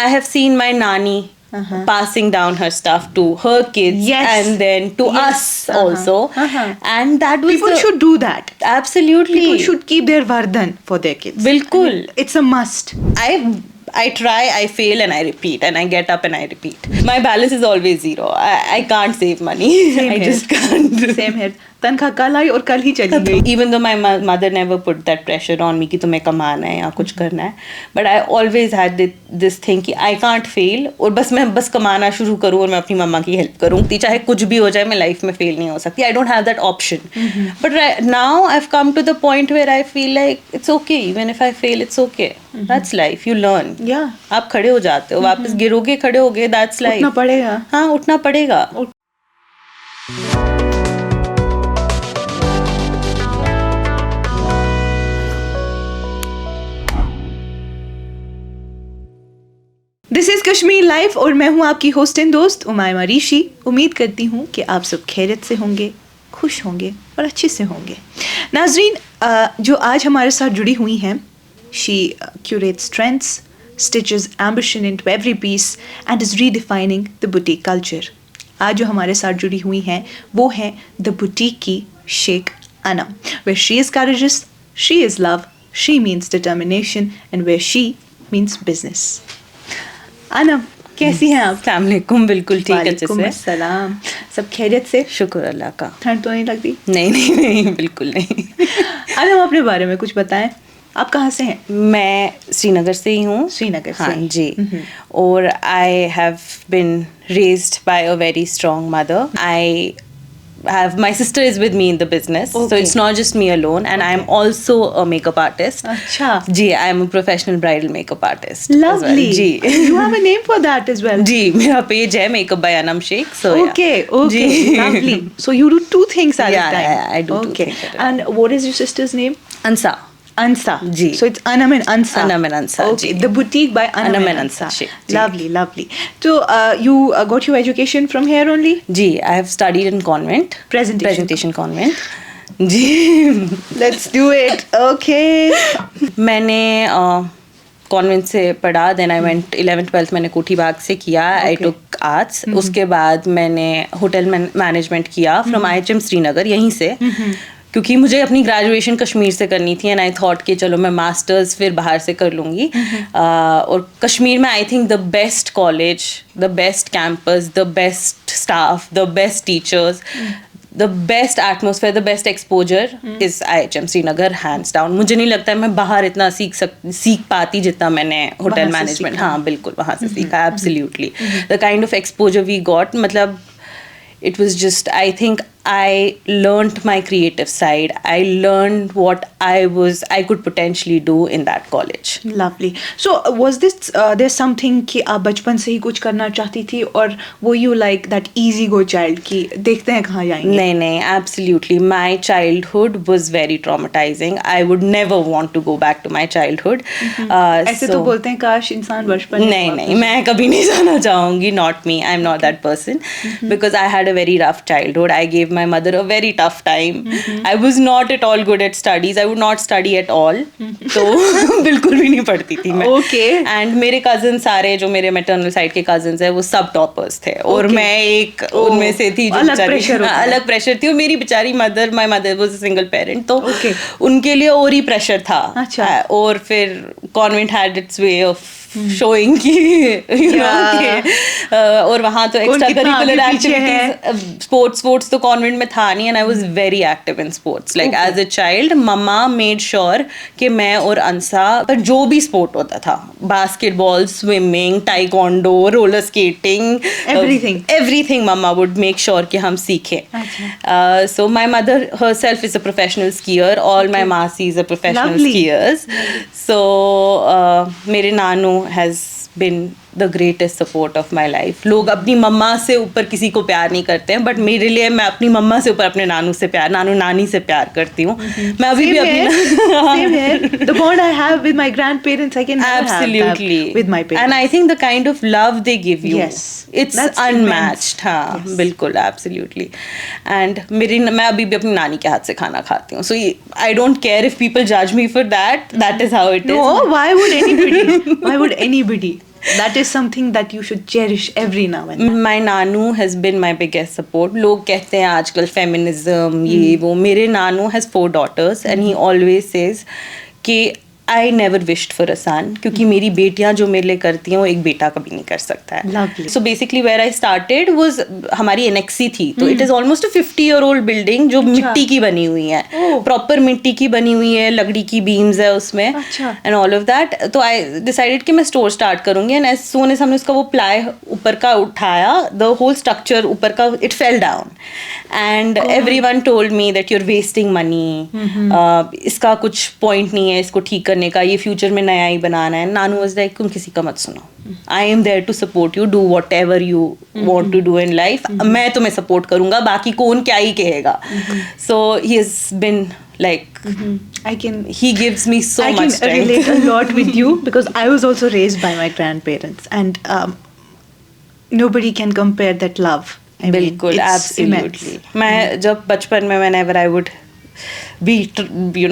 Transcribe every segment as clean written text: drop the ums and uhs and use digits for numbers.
I have seen my nani passing down her stuff to her kids, and then to us also, and that was people should do that. Absolutely, people should keep their vardhan for their kids. Bilkul. I mean, it's a must. I try, I fail, and I repeat, and I get up and I repeat. My balance is always zero. I can't save money. I just can't. Same here. तनख्वाह कल आई और कल ही चली गई. Even though my mother never put that pressure on me कि तुम्हें कमाना है या कुछ करना है, but I always had this thing कि I can't fail, और मैं बस कमाना शुरू करूँ और मैं अपनी मम्मा की हेल्प करूँ, चाहे कुछ भी हो जाए मैं लाइफ में फेल नहीं हो सकती. I don't have that option. But now I've come to the point where I feel like it's okay, even if I fail, it's okay. That's life. You learn. Yeah. आप खड़े हो जाते हो, वापस गिरोगे, खड़े होगे. That's life. उठना पड़ेगा. हाँ, उठना पड़ेगा. दिस इज कश्मीर लाइफ और मैं हूँ आपकी होस्ट एंड दोस्त उमायमा ऋषि. उम्मीद करती हूँ कि आप सब खैरियत से होंगे, खुश होंगे और अच्छे से होंगे. नाजरीन, जो आज हमारे साथ जुड़ी हुई हैं, she curates trends, stitches ambition into every piece and is redefining the boutique culture. आज जो हमारे साथ जुड़ी हुई हैं वो है द बुटीक की Sheikh Anam. Where she is courageous, she is love, she means determination, and where she means business. Anam, कैसी हैं आप? अस्सलाम वालेकुम. बिल्कुल ठीक, अच्छे से. सलाम. सब खैरियत से? शुक्र अल्लाह का. ठंड तो नहीं लगती? नहीं, बिल्कुल नहीं. अनम, अपने बारे में कुछ बताएं. आप कहाँ से हैं? मैं श्रीनगर से ही हूँ. श्रीनगर से? हाँ जी. और I have been raised bye a very strong mother. My sister is with me in the business, so it's not just me alone, and I am also a makeup artist. अच्छा. जी, I am a professional bridal makeup artist. Lovely. Ji. You have a name for that as well. जी, मेरा page है Makeup by Anam Sheikh. So okay. जी. Lovely. So you do two things at a time. Yeah, I do two things at a time. And what is your sister's name? Ansa. Ansa. जी. So it's Anam and Ansa. Anam and Ansa. Okay. जी. The boutique by Anam and Ansa. Sheikh. Lovely, lovely. So you got your education from here only? जी, I have studied in convent. Presentation convent. जी. Let's do it. Okay. मैंने convent से पढ़ा. Then I went 11th-12th मैंने कोठी बाग से किया. आई टुक arts. उसके बाद मैंने होटल मैनेजमेंट किया फ्रॉम IHM श्रीनगर, यहीं से. क्योंकि मुझे अपनी ग्रेजुएशन कश्मीर से करनी थी, एंड आई थॉट कि चलो मैं मास्टर्स फिर बाहर से कर लूँगी. और कश्मीर में I think the best college, the best campus, the best staff, the best teachers, the best atmosphere, the best exposure is IHM Srinagar, hands down. मुझे नहीं लगता है मैं बाहर इतना सीख पाती जितना मैंने होटल मैनेजमेंट. हाँ, बिल्कुल वहाँ से सीखा. Absolutely. The kind of exposure we got, मतलब it was just, I think I learned my creative side. I learned what I could potentially do in that college. Lovely. So was this there's something कि आप बचपन से ही कुछ करना चाहती थी, और वो you like that easy go child कि देखते हैं कहाँ जाएंगे? नहीं, absolutely. My childhood was very traumatizing. I would never want to go back to my childhood. ऐसे तो बोलते हैं काश इंसान बचपन. नहीं, मैं कभी नहीं जाना चाहूँगी. Not me. I'm not that person. Because I had a very rough childhood. I gave my mother a very tough time. I was not at all good at studies. I would not study at all. तो बिल्कुल भी नहीं पढ़ती थी मैं. Okay. And मेरे cousins सारे जो मेरे maternal side के cousins हैं वो सब toppers थे. और मैं एक उनमें से थी जो अलग प्रेशर थी. और मेरी बेचारी my mother was a single parent, तो उनके लिए और ही प्रेशर था. अच्छा. और फिर convent had its way of showing कि और वहाँ तो एक्स्ट्रा करिकुलर एक्टिविटीज, स्पोर्ट्स तो कॉन्वेंट में था नहीं. And I was very active in sports. Like as a child mama made sure कि मैं और अंसा पर जो भी स्पोर्ट होता था, basketball, swimming, taekwondo, roller skating, everything mamma would make sure कि हम सीखें. So my mother herself is a professional skier. All my masis are professional skiers. So मेरे नानू has been the greatest support of my life. लोग अपनी मम्मा से ऊपर किसी को प्यार नहीं करते हैं, बट मेरे लिए मैं अपनी मम्मा से ऊपर अपने नानू से प्यार, नानू नानी से प्यार करती हूँ. मैं अभी भी अपनी the bond I have with my grandparents I can never absolutely have that with my parents. And I think the kind of love they give you, yes, it's unmatched. हाँ, yes. बिल्कुल, absolutely. And मैं अभी भी अपनी नानी के हाथ से खाना खाती हूँ. So I don't care if people judge me for that. That is how it is. No, why would anybody? That is something that you should cherish every now and then. My Nanu has been my biggest support. लोग कहते हैं आजकल feminism ये वो. मेरे नानू has 4 daughters and he always says कि I never wished for a son क्योंकि मेरी बेटियां जो मेरे लिए करती हैं वो एक बेटा कभी नहीं कर सकता है. Lovely. So basically where I started was हमारी एनेक्सी थी तो it is almost a 50-year-old building जो मिट्टी की बनी हुई है. प्रॉपर मिट्टी की बनी हुई है, लकड़ी की बीम्स है उसमें एंड ऑल ऑफ दैट. तो आई डिसाइडेड कि मैं स्टोर स्टार्ट करूंगी एंड एज सून एज हमने उसका वो प्लाई ऊपर का उठाया द होल स्ट्रक्चर ऊपर का it fell down and everyone told me that you are wasting money, इसका कुछ पॉइंट नहीं है इसको ठीक करने का, ये फ्यूचर में नया ही बनाना है. नानू वाज लाइक तुम किसी का मत सुनो, I am there to support you, do whatever you want to do in life, मैं तुम्हें सपोर्ट करूंगा, बाकी कौन क्या ही कहेगा. So he has been like he gives me so much strength. I can relate a lot with you because I was also raised by my grandparents and nobody can compare that love. I mean, बिल्कुल it's absolutely. immense. मैं जब बचपन में whenever I would be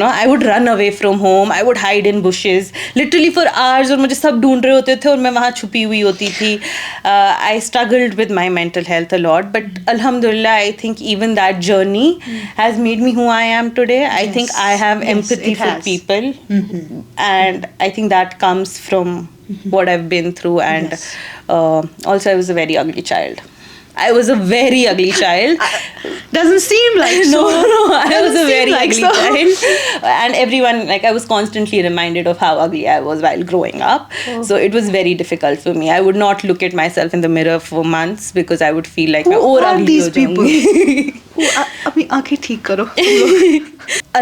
I would run away from home, I would hide in bushes literally for hours और मुझे सब ढूंढ रहे होते थे और मैं वहाँ छुपी हुई होती थी. I struggled with my mental health a lot but alhamdulillah I think even that journey has made me who I am today. I think I have empathy for people and I think that comes from what I've been through and also I was a very ugly child. I was a very ugly child. Doesn't seem like so. No, I was a very like ugly child. And everyone, like, I was constantly reminded of how ugly I was while growing up. So it was very difficult for me. I would not look at myself in the mirror for months because I would feel like Who मैं और are ugly these हो जाऊंगी. अपनी आंखें ठीक करो.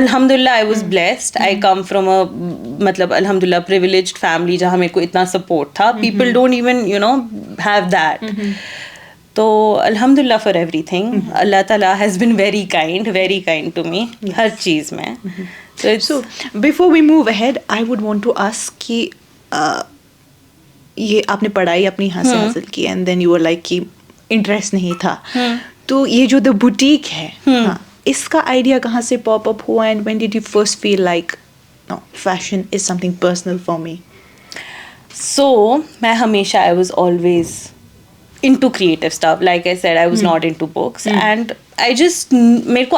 Alhamdulillah, I was blessed. I come from a मतलब alhamdulillah privileged family जहाँ मेरे को इतना support था. People don't even have that. तो अल्हम्दुलिल्लाह for everything. Allah Taala has been very kind to me हर चीज़ में. So before we move ahead, I would want to ask कि ये आपने पढ़ाई अपनी यहाँ से हासिल की and then you were like कि इंटरेस्ट नहीं था. तो ये जो द बुटीक है इसका आइडिया कहाँ से पॉप अप हुआ and when did you first feel like no, fashion is something personal for me? So मैं हमेशा I was always into creative stuff. Like I said, I was not into books and I just मेरे को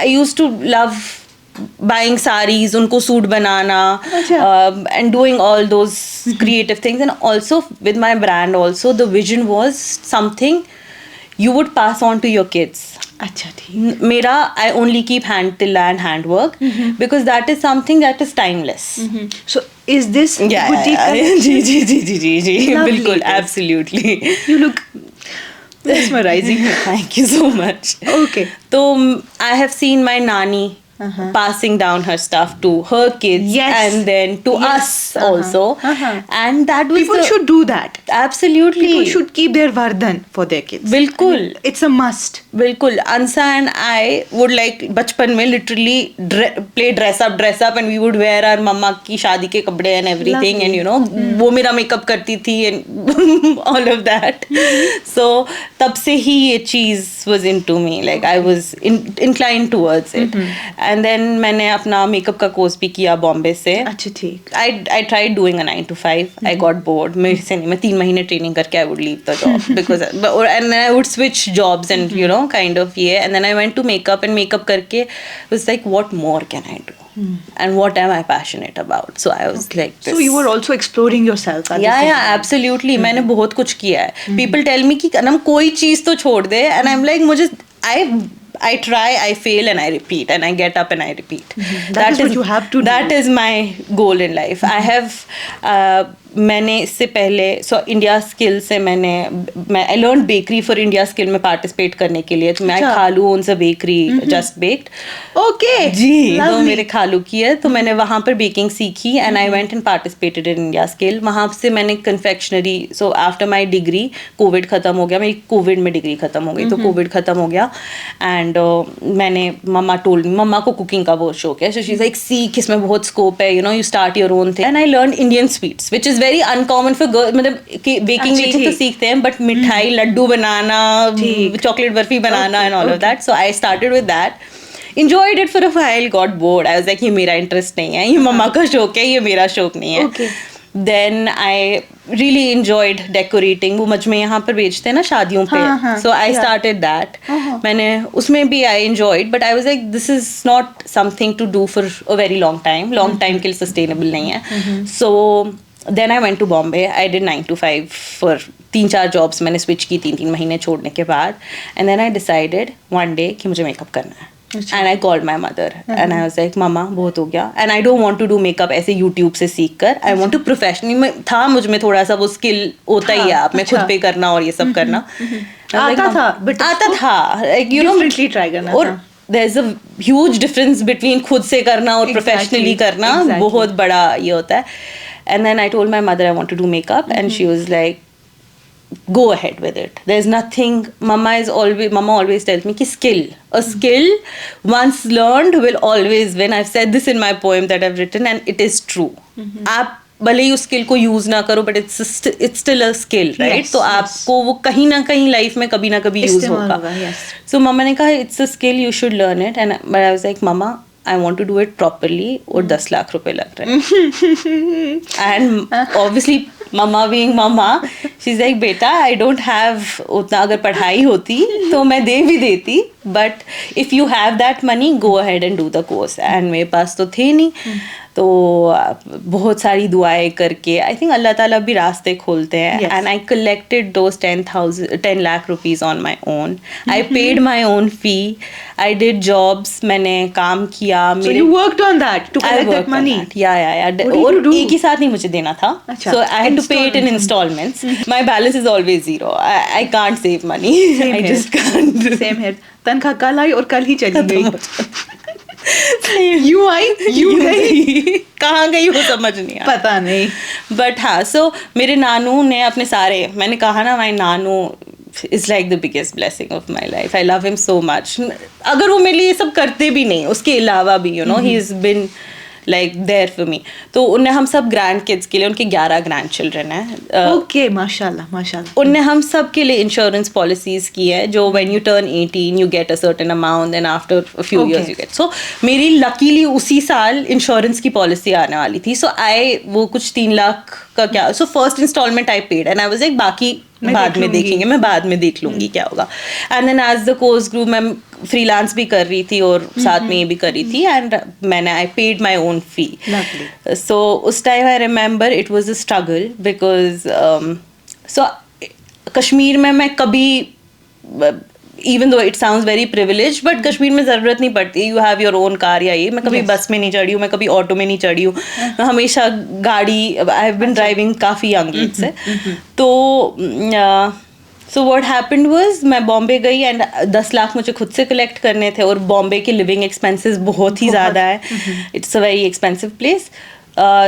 I used to love buying sarees, उनको suit banana and doing all those creative things and also with my brand also the vision was something you would pass on to your kids. अच्छा ठीक. मेरा I only keep hand work because that is something that is timeless. So is this boutique जी बिल्कुल absolutely. You look mesmerizing. Thank you so much. Okay. तो I have seen my nani passing down her stuff to her kids and then to us also and that was people should do that. Absolutely. People should keep their vardhan for their kids. बिल्कुल. I mean, it's a must. बिल्कुल. Ansa and I would like बचपन में literally play dress up and we would wear our mama की शादी के कपड़े and everything. Lovely. And वो मेरा makeup करती थी and all of that. So तब से ही ये चीज़ was into me. Like I was inclined towards it. And then मैंने अपना मेकअप का कोर्स भी किया बॉम्बे से. अच्छा ठीक. I tried doing a 9 to 5. I got bored. मेरे से नहीं. मैं 3 महीने ट्रेनिंग करके I would leave the job because and then I would switch jobs and kind of and then I went to makeup and makeup करके was like what more can I do and what am I passionate about. So I was like this. So you were also exploring yourself. Yeah, absolutely. मैंने बहुत कुछ किया है. People tell me कि अनम कोई चीज़ तो छोड़ दे and I'm like मुझे I try, I fail and I repeat and I get up and I repeat. That is what you have to do. That is my goal in life. I have मैंने इससे पहले India skill से मैं I learn bakery for India skill में participate करने के लिए. तो मैं खालू owns a bakery just baked. Okay जी. तो मेरे खालू की है तो मैंने वहाँ पर बेकिंग सीखी and I went and participated in India skill. वहाँ से मैंने confectionery after my degree Covid ख़त्म हो गया. मेरी कोविड में डिग्री ख़त्म हो गई तो कोविड ख़त्म हो गया एंड मैंने मम्मा को कुकिंग का बहुत शौक है. सो शी इज़ लाइक सीख इसमें बहुत स्कोप है you start your own thing. And I learn Indian sweets which is very uncommon for girl. मतलब कि बेकिंग तो सीखते हैं बट मिठाई लड्डू बनाना चॉकलेट बर्फी बनाना and all of that. So I started with that. Enjoyed it for a while, got bored. I was like ये मेरा इंटरेस्ट नहीं है, ये मम्मा का शौक है, ये मेरा शौक नहीं है. Then I really enjoyed decorating. वो मुझ में यहाँ पर बेचते हैं ना शादियों पे. हाँ, So I yeah. started that. हाँ. मैंने उसमें भी I enjoyed, but I was like, this is not something to do for a very long time. Long time के लिए sustainable नहीं है. So then I went to Bombay. I did 9 to 5 for 3-4 jobs. मैंने switch की 3-3 महीने छोड़ने के बाद. And then I decided one day कि मुझे makeup करना है. And I called my mother and I was like, Mama, बहुत हो गया. And I don't want to do makeup ऐसे YouTube से सीख कर. I want to professionally. था मुझ में थोड़ा सा वो skill होता ही है आप में खुद पे करना और ये सब करना. आता था, but आता था. Like, you know, differently try करना और था. there's a huge difference between खुद से करना और professionally करना. बहुत बड़ा ये होता है. And then I told my mother I want to do makeup and she was like, go ahead with it. There's nothing. Mama always tells me कि a skill once learned will always win. I've said this in my poem that I've written and it is true. आप भले ही उस skill को use ना करो but it's still a skill, right? तो आपको वो कहीं ना कहीं लाइफ में कभी ना कभी यूज होगा. So मम्मा ने कहा it's a skill, you should learn it. And but I was like, Mama, I want to do it properly और 10 लाख रुपए लग रहे हैं. And obviously mama being mama, she's like, बेटा I don't have उतना, अगर पढ़ाई होती तो मैं दे भी देती, but if you have that money go ahead and do the course. And मेरे पास तो थे नहीं. तो बहुत सारी दुआएं करके आई थिंक अल्लाह ताला भी रास्ते खोलते हैं. And I collected those 10 lakh rupees on my own. I paid my own fee. I did jobs. मैंने काम किया. So you worked on that to collect that money? Yeah. और एक ही साथ नहीं मुझे देना था. So I had to pay it in installments. My balance is always zero. I can't save money. I just can't. Same here. तनख्वाह कल आई और कल ही चली गई. यू आई यू गई, कहाँ गई वो समझ नहीं आया. पता नहीं. बट हाँ, सो मेरे नानू ने अपने सारे, मैंने कहा ना माई नानू is like the biggest blessing of my life. I love him so much. अगर वो मेरे लिए ये सब करते भी नहीं, उसके अलावा भी you know he is been like there for me. तो उन्हें हम सब ग्रैंड किड्स के लिए, उनके 11 ग्रैंड चिल्ड्रन हैं. ओके, माशाल्लाह. उन्हें हम सब के लिए इंश्योरेंस पॉलिसीज की है जो when you turn 18 you get a certain amount and after a few years you get. So मेरी लकीली उसी साल इंश्योरेंस की पॉलिसी आने वाली थी. So वो कुछ 3 लाख का क्या, so first installment I paid and I was like बाकी बाद में देखेंगे, मैं बाद में देख लूंगी क्या होगा. And then as the course grew मैं फ्रीलांस भी कर रही थी और साथ में ये भी कर रही थी. एंड मैंने आई पेड माई ओन फी. सो उस time I remember it was a struggle because so Kashmir में मैं कभी even though it sounds very privileged, but Kashmir में ज़रूरत नहीं पड़ती. You have your own car या ये. मैं कभी बस में नहीं चढ़ी हूँ, मैं कभी ऑटो में नहीं चढ़ी हूँ. मैं हमेशा गाड़ी, I have been driving काफ़ी young age से. तो so what happened was मैं बॉम्बे गई एंड 10 लाख मुझे खुद से कलेक्ट करने थे. और बॉम्बे के लिविंग एक्सपेंसेस बहुत ही ज़्यादा है. It's a very expensive place.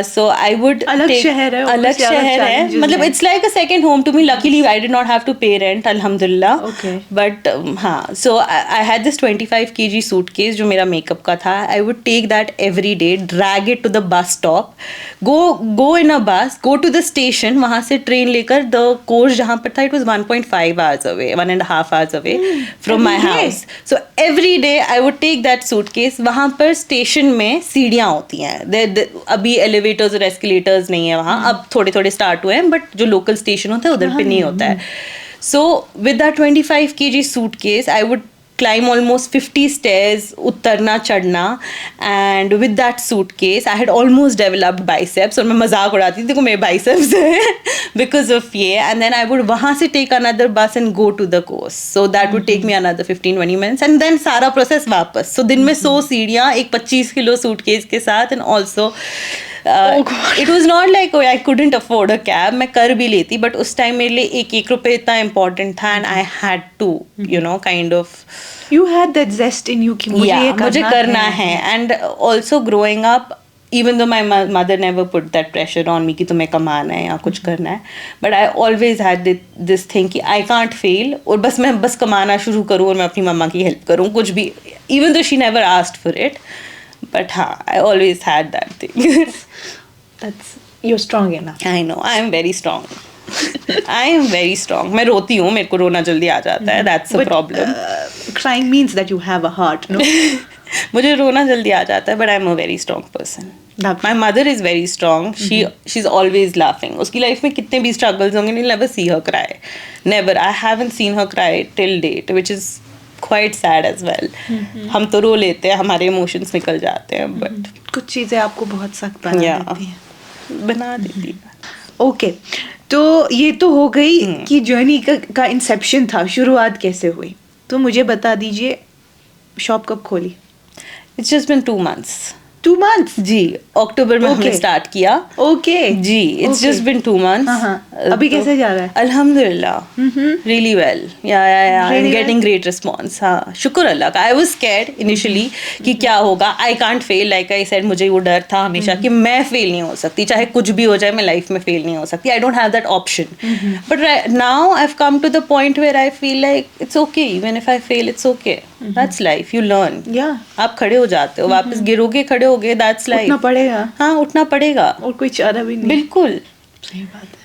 So I would अलग शहर है, मतलब it's like a second home to me. Luckily I did not have to pay rent, alhamdulillah. Okay. But हाँ, so I had this 25 kg suitcase जो मेरा makeup का था. I would take that every day, drag it to the bus stop, go in a bus, go to the station, वहाँ से train लेकर the course जहाँ पर था, it was 1.5 hours away, 1.5 hours away from my house. So every day I would take that suitcase. वहाँ पर station में सीढ़ियाँ होती हैं. अभी एलिवेटर्स और एस्केलेटर्स नहीं है वहाँ, अब थोड़े थोड़े स्टार्ट हुए हैं, बट जो लोकल स्टेशन होता है उधर पे नहीं होता है. So with that 25 kg suitcase I would climb almost 50 stairs, उतरना चढ़ना. And with that suitcase I had almost developed biceps. और मैं मजाक उड़ाती थी, देखो मेरे बाइसेप्स हैं बिकॉज ऑफ ये. एंड देन आई वुड वहाँ से take another bus and go to the course. So that would take me another 15-20 minutes and then सारा प्रोसेस वापस. सो दिन में 100 सीढ़ियाँ एक 25 किलो सूटकेस के साथ. And also it was not like I couldn't afford a cab. मैं कर भी लेती, बट उस टाइम मेरे लिए एक रुपये इतना इम्पोर्टेंट था. And I had to you know kind of You had that zest in you कि मुझे करना है. And also growing up, even though my mother never put that pressure on me कि तुम्हें कमाना है या कुछ करना है, but I always had this thing कि I can't fail. और मैं बस कमाना शुरू करूँ और मैं अपनी मम्मा की हेल्प करूँ, कुछ भी. Even though she never asked for it, but हाँ, I always had that thing. You're strong enough. I know, I am very strong. I am very strong. मैं रोती हूँ, मेरे को रोना जल्दी आ जाता है. That's a problem. Crying means that you have a heart, no? मुझे रोना जल्दी आ जाता है, but I'm a very strong person. Love. My mother is very strong. She's always laughing. उसकी लाइफ में कितने भी struggles होंगे, you'll never see her cry. Never. I haven't seen her cry till date, which is quite sad as well. हम तो रो लेते हैं, हमारे emotions निकल जाते हैं, but कुछ चीज़ें आपको बहुत सख्त बना Yeah. देती हैं. बना देती है. ओके, तो ये तो हो गई कि जर्नी का इंसेप्शन था, शुरुआत कैसे हुई. तो मुझे बता दीजिए, शॉप कब खोली? It's just been 2 months. 2 months. जी, अक्टूबर में हमने Okay. स्टार्ट किया. ओके जी, it's just been 2 months. अभी कैसे जा रहा है? अल्हम्दुलिल्लाह, really well. Yeah, I'm Really getting great response. हाँ, शुक्र अल्लाह का. I was scared initially कि क्या होगा. I can't fail. Like I said, मुझे वो डर था हमेशा कि मैं फेल नहीं हो सकती, चाहे कुछ भी हो जाए, मैं लाइफ में फेल नहीं हो सकती. I don't have that option. But now I've come to the point where I feel like it's okay. Even if I fail, it's okay. That's life. You learn. या आप खड़े हो जाते हो, वापस गिरोगे, खड़े होगे. That's life. उठना पड़ेगा हाँ, उठना पड़ेगा. और कोई चारा भी नहीं. बिल्कुल. सही बात है.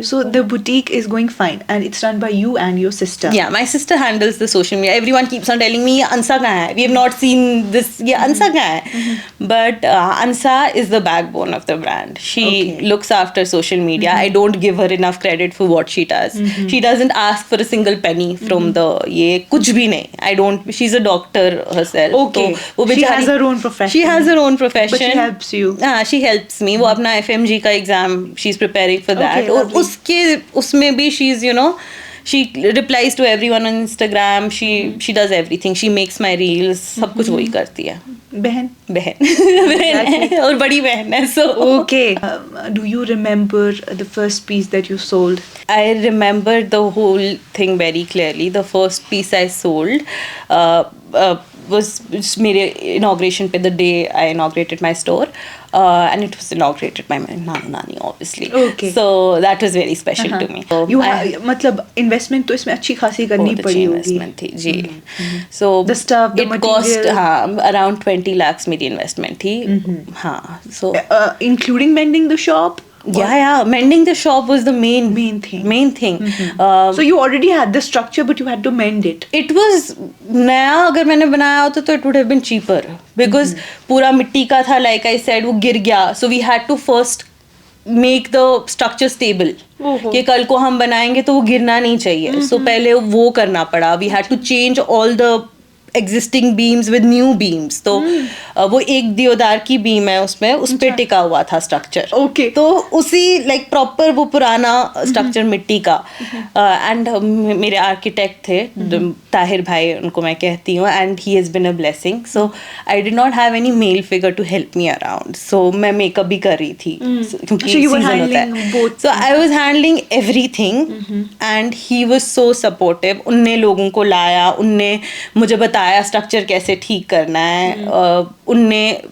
So the boutique is going fine and it's run by you and your sister. Yeah, my sister handles the social media. Everyone keeps on telling me, "ये Ansa कहाँ है? We have not seen this. ये Ansa कहाँ है?" But Ansa is the backbone of the brand. She Okay. looks after social media. I don't give her enough credit for what she does. She doesn't ask for a single penny from the ये कुछ भी नहीं. I don't. She's a doctor herself. Okay. तो वो She बेचारी- has her own profession. She has her own profession. But she helps you. हाँ, she helps me. वो अपना FMG का exam she's preparing for that. Okay, और lovely. उसके उसमें भी she's she replies to everyone on Instagram. She does everything. She makes my reels. सब कुछ वही करती है. बहन. बहन बहन है और बड़ी बहन है. So Okay. Do you remember the first piece that you sold? I remember the whole thing very clearly. The first piece I sold was मेरे inauguration पे, the day I inaugurated my store, and it was inaugurated by my nani obviously. Okay. So that was very special to me. So You I- have, मतलब investment तो इसमें अच्छी खासी करनी बहुत अच्छी पड़ी होगी. इन्वेस्टमेंट थी जी. So The stuff, the it cost material. हाँ around 20 lakhs मेरी इन्वेस्टमेंट थी. हाँ, so Including mending the shop. yeah, mending the shop was the main thing. So you already had the structure, but you had to mend it. It was नया अगर मैंने बनाया होता तो it would have been cheaper because पूरा मिट्टी का था, like I said, वो गिर गया. So we had to first make the structure stable. ओहो. कि कल को हम बनाएंगे तो वो गिरना नहीं चाहिए. So पहले वो करना पड़ा. We had to change all the existing beams with new beams. तो वो एक दियोदार की बीम है, उसमें उस पे टिका हुआ था स्ट्रक्चर. Okay. तो उसी लाइक प्रॉपर वो पुराना स्ट्रक्चर मिट्टी का. एंड मेरे आर्किटेक्ट थे ताहिर भाई, उनको मैं कहती हूँ, and he has been a blessing. So I did not have any male figure to help me around. So मैं मेकअप भी कर रही थी क्योंकि So you were सीजन होता handling है. both. So I was handling everything and he was so supportive. उनने लोगों को लाया, उनने मुझे बताया स्ट्रक्चर कैसे ठीक करना है. उनने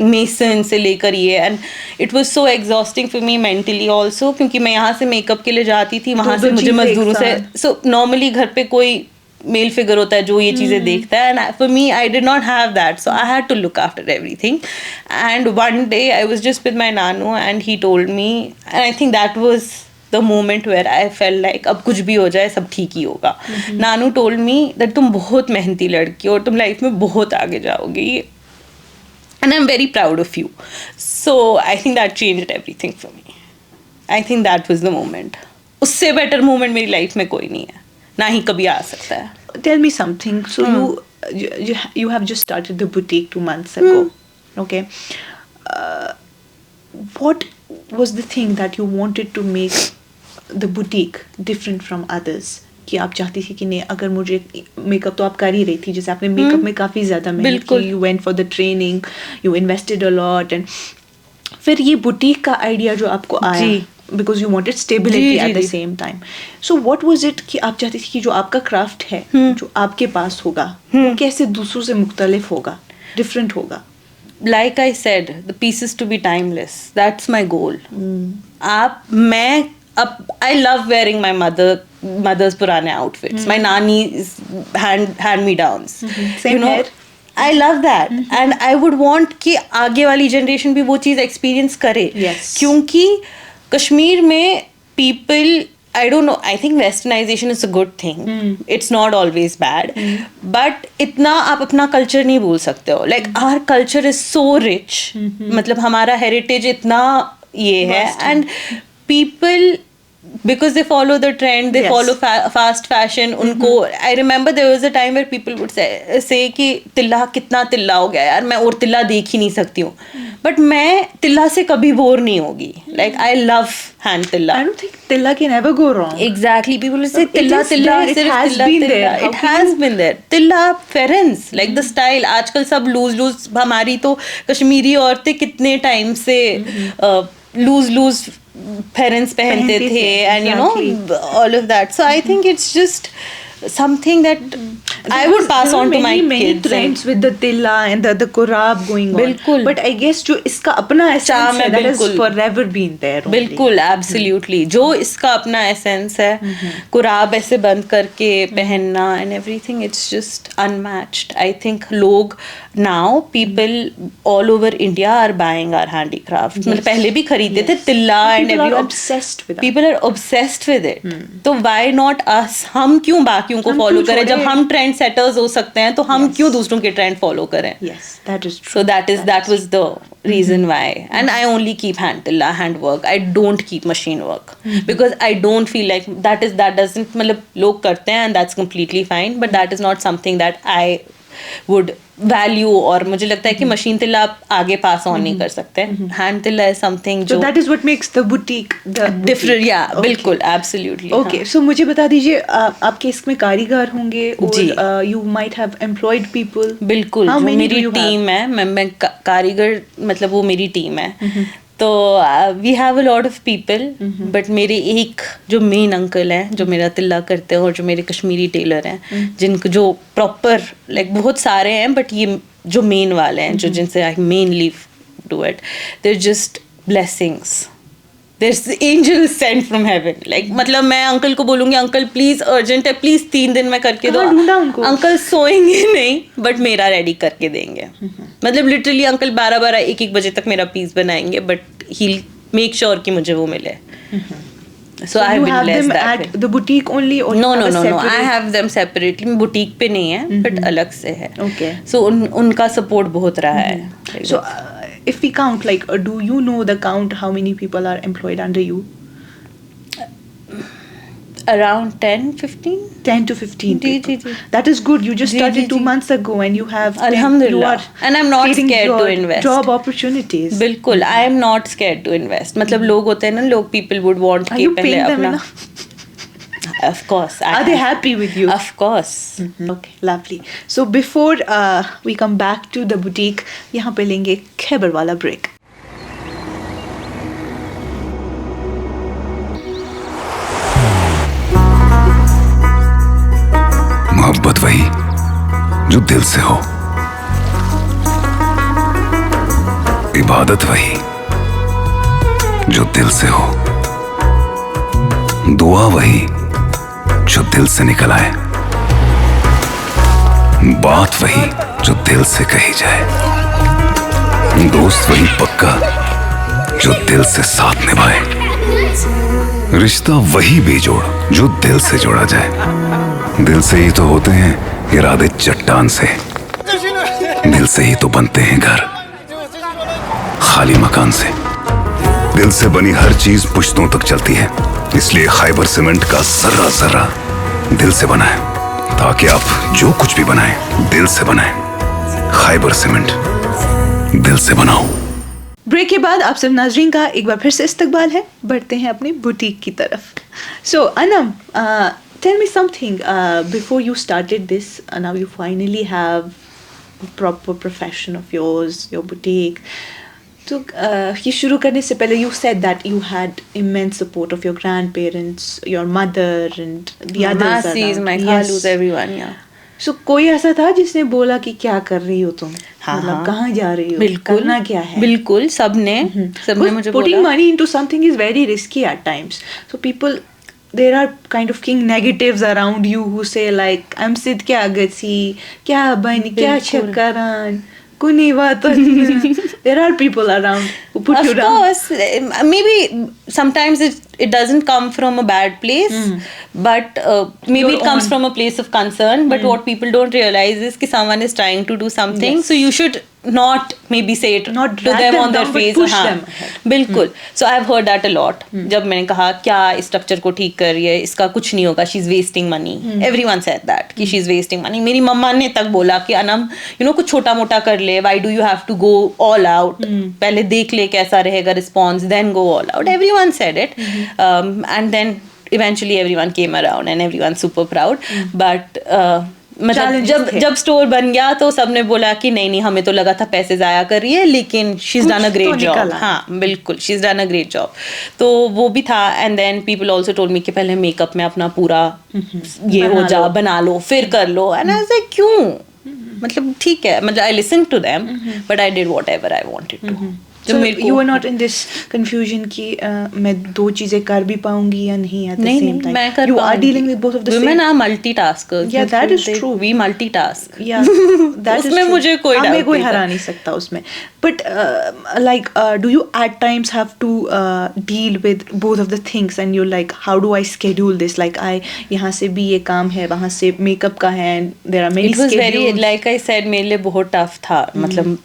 मेसन से लेकर ये, and it was so exhausting for me mentally also, क्योंकि मैं यहाँ से मेकअप के लिए जाती थी, वहाँ से मुझे मजदूरों से. सो नॉर्मली घर पे कोई मेल फिगर होता है जो ये चीज़ें देखता है, and for me I did not have that. So I had to look after everything. And one day I was just with my नानू and he told me, and I think that was the moment where I felt like अब कुछ भी हो जाए सब ठीक ही होगा. नानू told me that तुम बहुत मेहनती लड़की हो और तुम लाइफ में बहुत आगे जाओगी, and I'm very proud of you. So I think that changed everything for me. I think that was the moment. उससे better moment मेरी लाइफ में कोई नहीं है, ना ही कभी आ सकता है. Tell me something. So you have just started the boutique 2 months ago. Okay. What was the thing that you wanted to make the boutique different from others? कि आप चाहती थी कि नहीं, अगर मुझे मेकअप तो आप कर ही रही थी, जैसे आपने मेकअप में काफ़ी ज़्यादा मेहनत की, you went for the training, you invested a lot, and फिर ये बुटीक का आइडिया जो आपको आया, because you wanted stability at the same time. So what was it कि आप चाहती थी कि जो आपका क्राफ्ट है, जो आपके पास होगा, वो कैसे दूसरों से मुख्तलिफ होगा, डिफरेंट होगा? Like I said, the pieces to be timeless. That's my goal. I love wearing my mother's purane outfits. My nani's hand me downs. Same here. I love that, and I would want कि आगे वाली generation भी वो चीज़ experience करे. Yes. क्योंकि कश्मीर में people, I don't know, I think westernization is a good thing. It's not always bad. But इतना आप अपना culture नहीं भूल सकते हो. Like our culture is so rich. मतलब हमारा heritage इतना ये है. And people, because they follow the trend, they Yes. follow fast fashion. उनको, I remember there was a time where people would say कि तिल्ला कितना तिल्ला हो गया यार, मैं और तिल्ला देख ही नहीं सकती हूँ. But मैं तिल्ला से कभी बोर नहीं होगी. Like I love hand तिल्ला. I don't think tilla can ever go wrong. Exactly. People will say It तिल्ला is तिल्ला there, it सिर्फ has तिल्ला been तिल्ला. there. How It can has been there. तिल्ला फेरेंस, like the style. आजकल सब loose हमारी तो कश्मीरी औरतें कितने time से loose फेरेंस पहनते थे, and you know all of that. So I think it's just something that I would pass on to my many kids. trends with the tilla and the korab going on. बिल्कुल. But I guess जो इसका अपना essence चाम है, है, that has बिल्कुल. forever been there. only. बिल्कुल, absolutely. जो इसका अपना एसेंस है, कुराब ऐसे बंद करके पहनना and everything, it's just unmatched. I think लोग now, people all over India are buying our handicraft. मतलब पहले भी खरीदते थे तिल्ला and People are everyone. obsessed with that. People are obsessed with it. तो व्हाई नॉट अस? हम क्यों बाकियों को हम फॉलो क्यों करें? जब छोड़ें? हम ट्रेंड सेटर्स हो सकते हैं तो हम Yes. क्यों दूसरों के ट्रेंड फॉलो करें? Yes, that is true. So that was the reason why. And I only keep hand work. I don't keep machine work because I don't feel like that doesn't, मतलब लोग करते हैं and that's completely fine, but that is not something that I would value. और मुझे लगता है कि machine तिल्ला आप आगे पास ऑन नहीं कर सकते. हैंड तिल्ला is something So जो that is what makes the boutique the different. boutique. Yeah, Okay. बिल्कुल, absolutely. Okay, so मुझे बता दीजिए, आपके इसमें कारीगर होंगे जी. और you might have employed people. बिल्कुल. How जो many मेरी do you have? टीम है, मैं कारीगर, मतलब वो मेरी टीम है. तो we have a lot of people, but मेरे एक जो मेन अंकल हैं जो मेरा तिल्ला करते हैं और जो मेरे कश्मीरी टेलर हैं, जिनको जो प्रॉपर, लाइक बहुत सारे हैं बट ये जो मेन वाले हैं जो जिनसे I mainly do it, there just blessings. There's angels sent from heaven. Like, मतलब मैं अंकल को बोलूँगी, अंकल प्लीज अर्जेंट है, प्लीज 3 दिन में करके दो. कहाँ ढूंढा उनको? अंकल सोएंगे नहीं बट मेरा रेडी करके देंगे. मतलब लिटरली अंकल 12 1 बजे तक मेरा पीस बनाएंगे, बट ही मेक श्योर कि मुझे वो मिले. So I have you been have blessed them that at way. the boutique only or No, you no, have a no, no. I separate- have them separately. Boutique पे नहीं है but अलग से है. Okay. So उनका support बहुत रहा है. Like So if we count, like, do you know the count how many people are employed under you? around 10-15. 10 to 15 ji, people. Ji, ji. That is good. You just ji, started ji, 2 ji. months ago and you have Alhamdulillah. you are And I'm not creating scared to your invest. job opportunities. बिल्कुल, I am not scared to invest. मतलब लोग होते हैं ना, लोग people would want Are कि you पहले paying them अपना. enough? Of course. Are they happy with you? Of course. Okay, lovely. So before we come back to the boutique, यहाँ पे लेंगे खैबर वाला break. मोहब्बत वही जो दिल से हो, इबादत वही जो दिल से हो, दुआ वही जो दिल से निकल आए, बात वही जो दिल से कही जाए, दोस्त वही पक्का जो दिल से साथ निभाए, रिश्ता वही बेजोड़ जो दिल से जोड़ा जाए. दिल से ही तो होते हैं इरादे चट्टान से, दिल से ही तो बनते हैं घर खाली मकान से. दिल से बनी हर चीज पुश्तों तक चलती है, इसलिए खैबर सीमेंट का जर्रा जर्रा दिल से बना है, ताकि आप जो कुछ भी बनाएं दिल से बनाएं. खैबर सीमेंट, दिल से बनाओ. ब्रेक के बाद आप सब नाजरीन का एक बार फिर से इस्तकबाल है. बढ़ते हैं अपनी बुटीक की तरफ. सो Anam, tell me something. Before you started this, now you finally have a proper profession of yours, your boutique. So ये शुरू करने से पहले you said that you had immense support of your grandparents, your mother and the others Masis, around. my Yes. khalus, everyone, yeah. So कोई ऐसा था जिसने बोला कि क्या कर रही हो तुम, हाँ, मतलब हाँ. कहाँ जा रही हो, बिल्कुल. करना क्या है. बिल्कुल, सबने मुझे Putting बोला. money into something is very risky at times. So people, there are kind of king negatives around you who say like, I'm Sid kya gasi, kya bani, kya बिल्कुल. chakaran, kuni baat. There are people around who put you Of down. course, maybe sometimes it doesn't come from a bad place, but maybe Your it comes own. from a place of concern. But what people don't realize is कि someone is trying to do something, Yes. so you should not maybe say it Not to drag them them on their down, but face. push हाँ, them ahead. बिल्कुल. So I've heard that a lot. जब मैंने कहा क्या इस structure को ठीक कर रही है, इसका कुछ नहीं होगा, she's wasting money. Everyone said that कि she's wasting money. मेरी मम्मा ने तक बोला कि अनम कुछ छोटा मोटा कर ले, why do you have to go all out? पहले देख ले कैसा रहेगा response, then go all out. Everyone said it, and then eventually everyone came around and everyone's super proud. But मतलब Challenges थे. जब स्टोर बन गया तो सबने बोला कि नहीं हमें तो लगा था पैसे जाया कर रही है, लेकिन शी इज डन अ कुछ ग्रेट तो जॉब. निकल आया. हाँ बिल्कुल, she is done a great job. तो वो भी था. And then people also told me कि पहले मेकअप में अपना पूरा ये हो जा, बना लो, फिर कर लो. एंड आई वाज लाइक क्यों, मतलब ठीक है, मतलब I listen to them but I did whatever I wanted to. So you were not in this confusion कि मैं दो चीजें कर भी पाऊंगी या नहीं at the नहीं same नहीं time. मैं कर You are पाऊंगी. dealing with both of the Women same. are multitaskers. Yeah, that is true. We multitask. Yeah, that is उसमें true. मुझे कोई हमें doubt कोई नहीं था. हरा नहीं सकता उसमें. But do you at times have to deal with both of the things and you're like, how do I schedule this? Like यहाँ से भी ये काम है, वहाँ से मेकअप का है, and there are many It was very, schedules. like I said, मेरे लिए बहुत टफ था. मतलब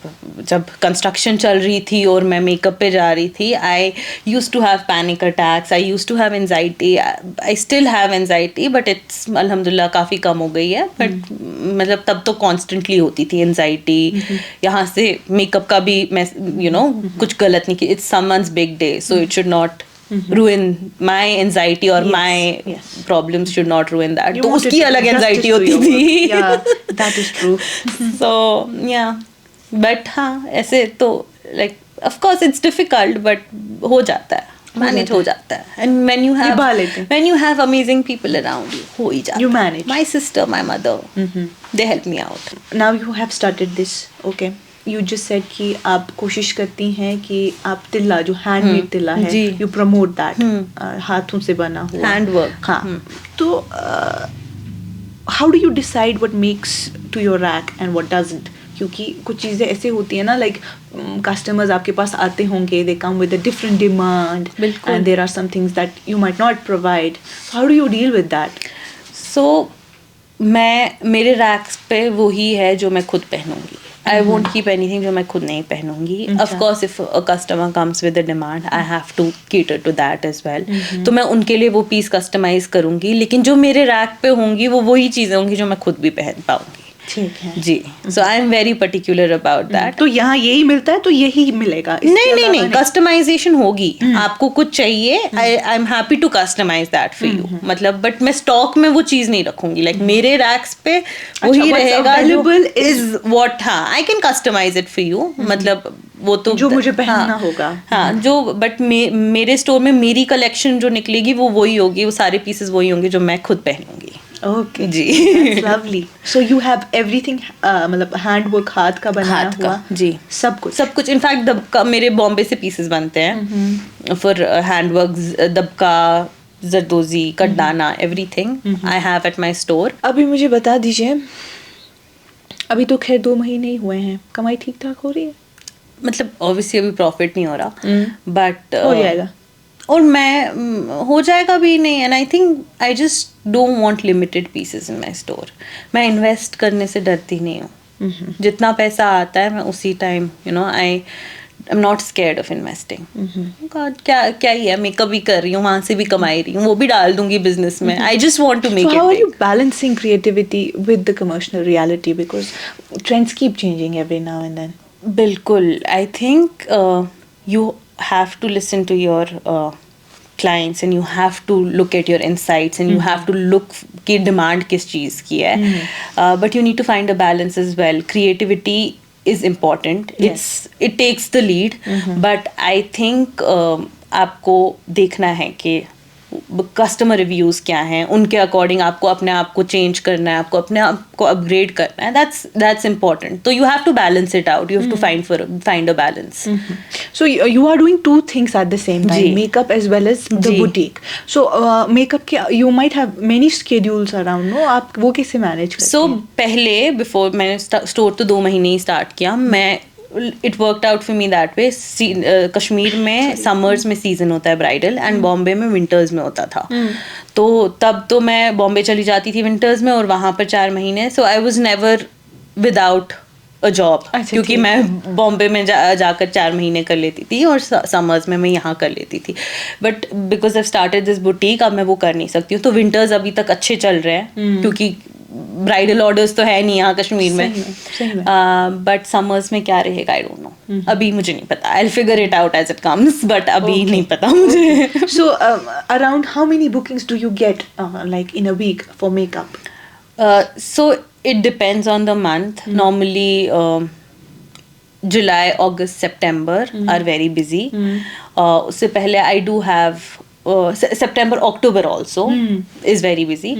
जब कंस्ट्रक्शन चल रही थी और मैं मेकअप पे जा रही थी, I used to have panic attacks, I used to have anxiety, I still have anxiety, but it's अल्हम्दुलिल्लाह काफ़ी कम हो गई है. बट मतलब तब तो कॉन्स्टेंटली होती थी एनजाइटी. यहाँ से मेकअप का भी मैं कुछ गलत नहीं की, it's someone's big day, so it should not ruin my anxiety or Yes, my yes. problems should not ruin that. You तो wanted उसकी अलग justice anxiety to होती your थी. work. Yeah, that is true. So yeah, but हाँ ऐसे तो like of course it's difficult but हो जाता है, manage हो जाता है. And when you निभा लेते हैं. when you have amazing people around you, हो ही जाता You है. manage. My sister, my mother, they help me out. Now you have started this, okay. You just said कि आप कोशिश करती हैं कि आप तिल्ला जो हैंडमेड तिल्ला है, जी. you promote that, हाथों से बना हुआ Handwork. हाँ. तो how do you decide what makes to your rack and what doesn't? क्योंकि कुछ चीज़ें ऐसे होती हैं ना, like customers आपके पास आते होंगे, they come with a different demand, बिल्कुल. and there are some things that you might not provide. So how do you deal with that? So मेरे रैक्स पे वही है जो मैं खुद पहनूंगी. I won't keep anything जो मैं खुद नहीं पहनूंगी. Of course, if a customer comes with a demand, I have to cater to that as well. तो मैं उनके लिए वो पीस कस्टमाइज करूंगी, लेकिन जो मेरे रैक पे होंगी वो वही चीज़ें होंगी जो मैं खुद भी पहन पाऊंगी. ठीक है जी. So I am very particular about that. तो यहाँ यही मिलता है तो यही मिलेगा. इसके नहीं अलावा कस्टमाइजेशन होगी. आपको कुछ चाहिए, I am happy to customize that for you. मतलब बट मैं स्टॉक में वो चीज नहीं रखूंगी. लाइक मेरे रैक्स पे वही what's रहेगा available इज व्हाट. हाँ, I can customise it for you. मतलब वो तो जो मुझे पहनना होगा. हाँ जो बट मेरे स्टोर में मेरी कलेक्शन जो निकलेगी वो वही होगी, वो सारे पीसेस वही होंगे जो मैं खुद पहनूंगी. Okay. जी. That's lovely. So you have everything, मतलब हैंडवर्क, हाथ का बनाया हाथ का, हुआ. जी. सब कुछ. सब कुछ. इनफैक्ट दबका मेरे बॉम्बे से पीसेस बनते हैं for handwork. Dabka, zardozi, katdana, everything I have at my store. अभी मुझे बता दीजिए, अभी तो खैर 2 महीने ही हुए हैं, कमाई ठीक ठाक हो रही है? मतलब ऑब्वियसली अभी प्रॉफिट नहीं हो रहा, बट हो जाएगा. और मैं हो जाएगा भी नहीं. And I think I just don't want limited pieces in my store. मैं इन्वेस्ट करने से डरती नहीं हूँ. जितना पैसा आता है मैं उसी time I am not scared of investing. क्या ही है, मेकअप भी कर रही हूँ, वहाँ से भी कमाई रही हूँ, वो भी डाल दूंगी बिजनेस में. I just want to make So it how are big. you balancing creativity with the commercial reality, because trends keep changing every now and then? बिल्कुल. I think you have to listen to your clients and you have to look at your insights and you have to look कि demand किस चीज़ की है. But you need to find a balance as well. Creativity is important. Yes. It takes the lead. But I think आपको देखना है कि customer reviews क्या हैं, उनके अकॉर्डिंग आपको अपने आप को चेंज करना है, आपको अपने आप को अपग्रेड करना है. That's important. तो you have to balance it out. You have to find a balance. So you are doing 2 things at the same time, जी. makeup as well as the जी. boutique. So makeup के you might have many schedules around, no? आप वो कैसे manage करते सो हैं? पहले before मैंने स्टोर तो 2 महीने ही स्टार्ट किया. मैं it worked out for me that way. Kashmir में समर्स में सीजन होता है ब्राइडल एंड बॉम्बे में विंटर्स में होता था. तो तब तो मैं बॉम्बे चली जाती थी विंटर्स में और वहाँ पर 4 महीने. So I was never without a job, क्योंकि मैं बॉम्बे में जाकर 4 महीने कर लेती थी और समर्स में मैं यहाँ कर लेती थी. But because I started this boutique, अब मैं वो कर नहीं सकती हूँ. तो विंटर्स अभी तक अच्छे चल रहे हैं क्योंकि ब्राइडल ऑर्डर्स तो है नहीं यहाँ कश्मीर में. बट समर्स में क्या रहेगा आई डोंट नो. अभी मुझे नहीं पता. I will figure it out as it comes, but अभी नहीं पता मुझे. So, around how many bookings do you get, like in a week for makeup? So it depends on the month. Normally, July, August, September are very busy. उससे पहले I do have September, October also is very busy.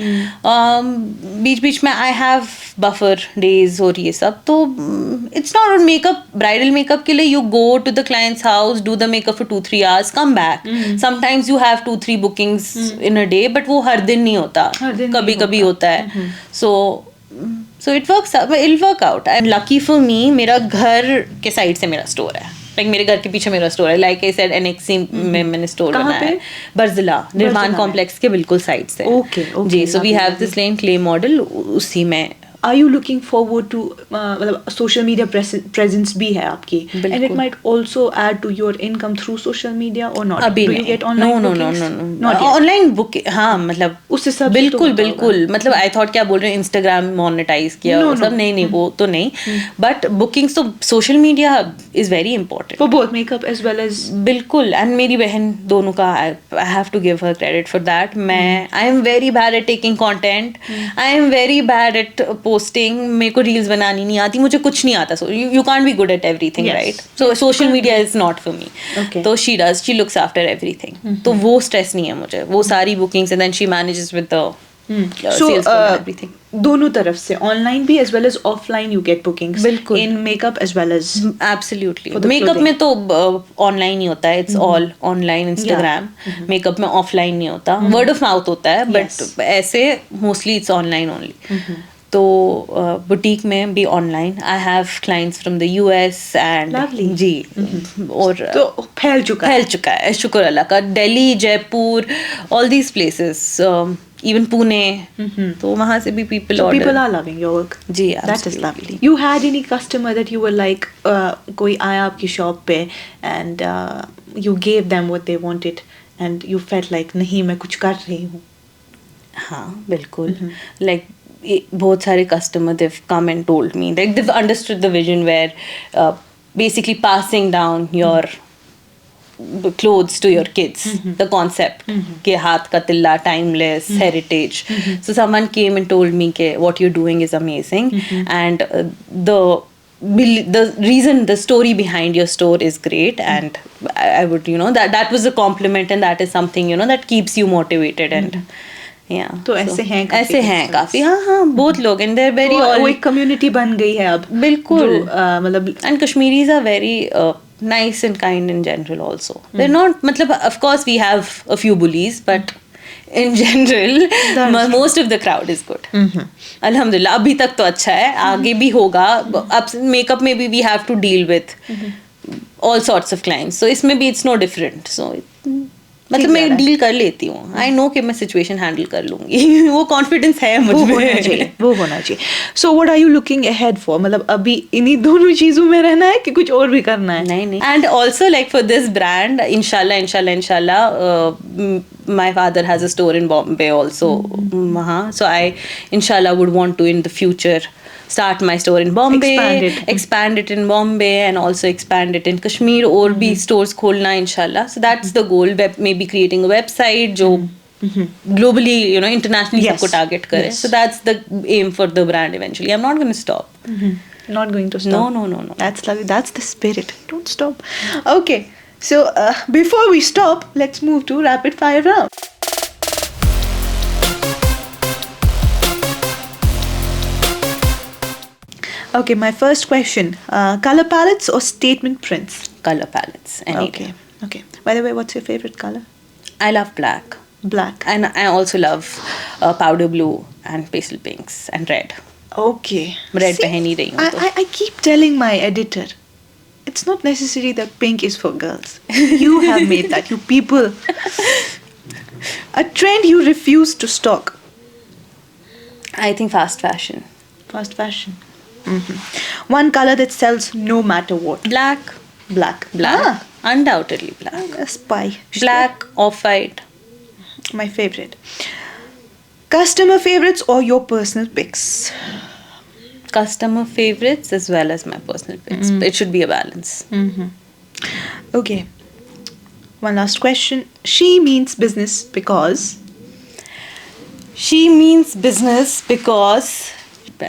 बीच बीच में I have buffer days और ये सब. तो it's not on makeup. Bridal makeup के लिए you go to the client's house, do the makeup for 2-3 hours, come back. Sometimes you have 2-3 bookings in a day, but वो हर दिन नहीं होता. कभी कभी होता है. So it works out. It'll work out. I'm lucky for me. मेरा घर के साइड से मेरा स्टोर है. लाइक मेरे घर के पीछे मेरा स्टोर है. लाइक आई सेड NXC में मैंने स्टोर बनाया है. बर्जिला निर्माण कॉम्प्लेक्स के बिल्कुल साइड से. Okay, जी. So we have this lane clay model, उसी में. Are you looking forward to मतलब social media presence भी है आपकी, and it might also add to your income through social media or not? अभी Do you get online bookings? No. Online book, हाँ, मतलब उससे सब बिल्कुल. मतलब आई थॉट क्या बोल रहे हैं इंस्टाग्राम मोनेटाइज किया और सब. नहीं वो तो नहीं. बट बुकिंग्स तो social media is very important for both makeup as well as. बिल्कुल. एंड मेरी बहन दोनों का I have to give her credit for that. मैं I am very bad at taking content. I am very bad at posting. मेरे को reels बनानी नहीं आती. मुझे कुछ नहीं आता. So you can't be good at everything, right? So social media is not for me. तो she does, she looks after everything. तो वो स्ट्रेस नहीं है मुझे. वो सारी bookings and then she manages with the So, दोनों तरफ से ऑनलाइन भी as well as offline you get bookings. बिल्कुल. In makeup as well as. Absolutely. Makeup में तो ऑनलाइन ही होता है. It's all online. Instagram. Makeup में ऑफलाइन नहीं होता. वर्ड ऑफ माउथ होता है, बट ऐसे मोस्टली इट्स ऑनलाइन ओनली. तो बुटीक में भी online. I have clients from the US and जी. और तो फैल चुका है शुक्र अल्लाह का. Delhi, Jaipur, all these places, even Pune. तो वहाँ से भी people order. People are loving your work. Ji, that is lovely. You had any customer that you were like, कोई आया आपकी शॉप पे and you gave them what they wanted and you felt like नहीं मैं कुछ कर रही हूँ? हाँ बिल्कुल. Like बहुत सारे customer they've come and told me like they've understood the vision where basically passing down your clothes to your kids. The concept के हाथ का तिल्ला, timeless, heritage. So someone came and told me के what you're doing is amazing and the reason, the story behind your store is great and I would, you know, that was a compliment and that is something, you know, that keeps you motivated and तो ऐसे हैं काफी. हाँ बहुत लोग and there very वो एक community बन गई है अब. बिल्कुल. मतलब and Kashmiris are very nice and kind in general also. They're not, matlab, of course we have a few bullies, but in general most of the crowd is good. Alhamdulillah. अभी तक तो अच्छा है. आगे भी होगा. अब मेकअप में भी we have to deal with all sorts of clients. So इसमें भी it's no different. So मतलब मैं डील कर लेती हूँ. आई नो कि मैं सिचुएशन हैंडल कर लूंगी. वो कॉन्फिडेंस है मुझ में. वो होना चाहिए. So what are you looking ahead for? मतलब अभी इन्हीं दोनों चीजों में रहना है कि कुछ और भी करना है? नहीं. And also like for this brand इंशाल्लाह my father has a store in Bombay also. So I inshallah would want to in the future start my store in Bombay, expand it in Bombay and also expand it in Kashmir और भी stores खोलना inshallah. So that's the goal. Maybe creating a website जो globally, you know, internationally सबको target करे. So that's the aim for the brand eventually. I'm not going to stop. Not going to stop. No. That's lovely. That's the spirit. Don't stop. Okay. So before we stop, let's move to rapid fire round. Okay, my first question: color palettes or statement prints? Color palettes. Okay. By the way, what's your favorite color? I love black. Black. And I also love powder blue and pastel pinks and red. Okay. Red पहन ही रही हूँ तो. I keep telling my editor it's not necessary that pink is for girls. You have made that, you people. A trend you refuse to stock. I think fast fashion. Fast fashion. One color that sells no matter what. Black. Black. Black. Undoubtedly black. A spy. Black, off-white. My favorite. Customer favorites or your personal picks? Customer favorites as well as my personal picks. It should be a balance. Okay. One last question. She means business because. She means business because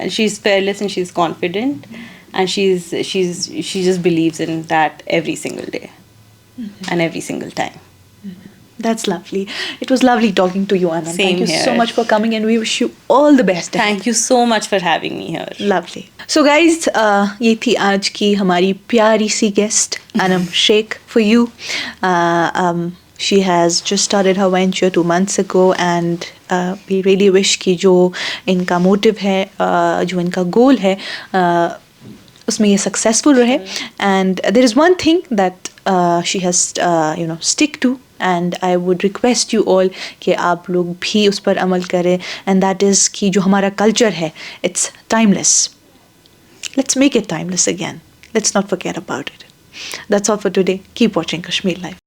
she's fearless and she's confident, and she just believes in that every single day and every single time. That's lovely. It was lovely talking to you, Anand. Same Thank you so here. much for coming, and we wish you all the best. Thank you so much for having me here. Lovely. So guys, ये थी आज की हमारी प्यारी सी guest, Anam Sheikh, for you. She has just started her venture 2 months ago, and we really wish कि जो इनका motive है, जो इनका goal है, उसमें ये successful रहे. And there is one thing that she has stick to, and I would request you all कि आप लोग भी उस पर अमल करें, and that is कि जो हमारा culture है, it's timeless. Let's make it timeless again. Let's not forget about it. That's all for today. Keep watching Kashmir Live.